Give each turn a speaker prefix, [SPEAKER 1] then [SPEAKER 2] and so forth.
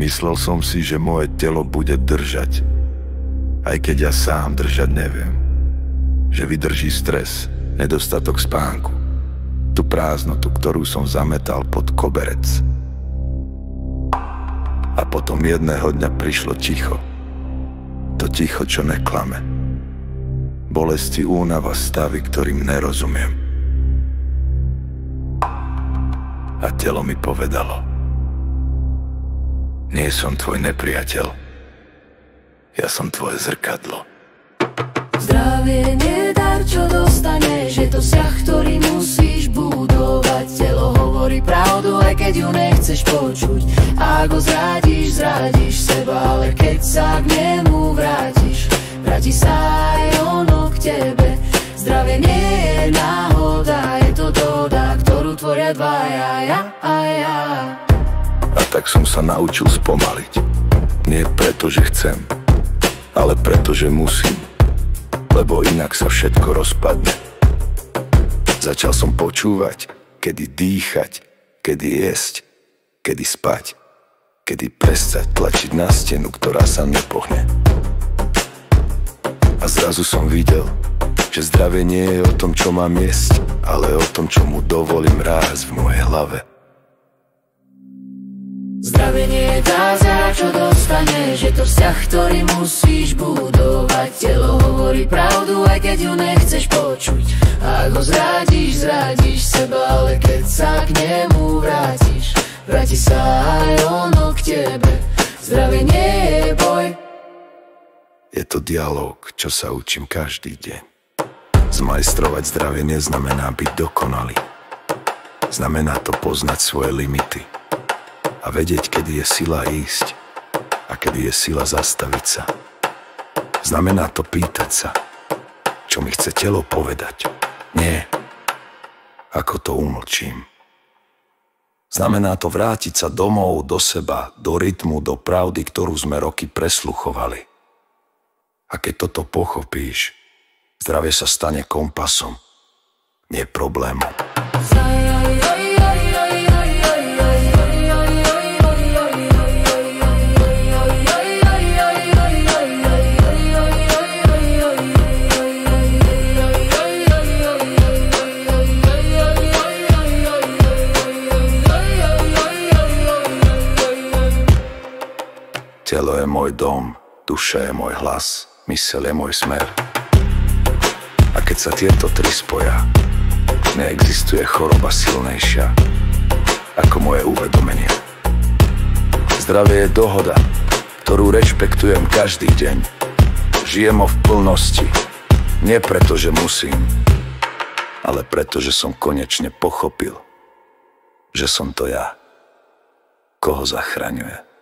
[SPEAKER 1] Myslel som si, že moje telo bude držať, aj keď ja sám držať neviem. Že vydrží stres, nedostatok spánku, tú prázdnotu, ktorú som zametal pod koberec. A potom jedného dňa prišlo ticho. To ticho, čo neklame. Bolesti, únava, stavy, ktorým nerozumiem. A telo mi povedalo: nie som tvoj nepriateľ, ja som tvoje zrkadlo.
[SPEAKER 2] Zdravie nie je dar, čo dostaneš, je to vzťah, ktorý musíš budovať. Telo hovorí pravdu, aj keď ju nechceš počuť. A ak ho zradíš, zradíš seba, ale keď sa k nemu vrátiš, vráti sa aj ono k tebe. Zdravie nie je náhoda, je to dohoda, ktorú tvoria dvaja, ja a ja.
[SPEAKER 1] A tak som sa naučil spomaliť. Nie preto, že chcem, ale preto, že musím. Lebo inak sa všetko rozpadne. Začal som počúvať, kedy dýchať, kedy jesť, kedy spať, kedy prestať tlačiť na stenu, ktorá sa nepohne. A zrazu som videl, že zdravie nie je o tom, čo mám jesť, ale o tom, čo mu dovolím rásť v mojej hlave.
[SPEAKER 2] Zdravie nie je tá zara, čo dostaneš, je to vzťah, ktorý musíš budovať. Telo hovorí pravdu, aj keď ju nechceš počuť. A ak ho zradíš, zradíš seba, ale keď sa k nemu vrátiš, vráti sa aj ono k tebe. Zdravie nie je boj,
[SPEAKER 1] je to dialóg, čo sa učím každý deň. Zmajstrovať zdravie neznamená byť dokonalý. Znamená to poznať svoje limity a vedieť, kedy je sila ísť a kedy je sila zastaviť sa. Znamená to pýtať sa, čo mi chce telo povedať. Nie, ako to umlčím. Znamená to vrátiť sa domov, do seba, do rytmu, do pravdy, ktorú sme roky presluchovali. A keď toto pochopíš, zdravie sa stane kompasom, nie problémom. Telo je môj dom, duša je môj hlas, myseľ je môj smer. A keď sa tieto tri spoja, neexistuje choroba silnejšia ako moje uvedomenie. Zdravie je dohoda, ktorú rešpektujem každý deň. Žijem ho v plnosti, nie preto, že musím, ale preto, že som konečne pochopil, že som to ja, koho zachraňuje.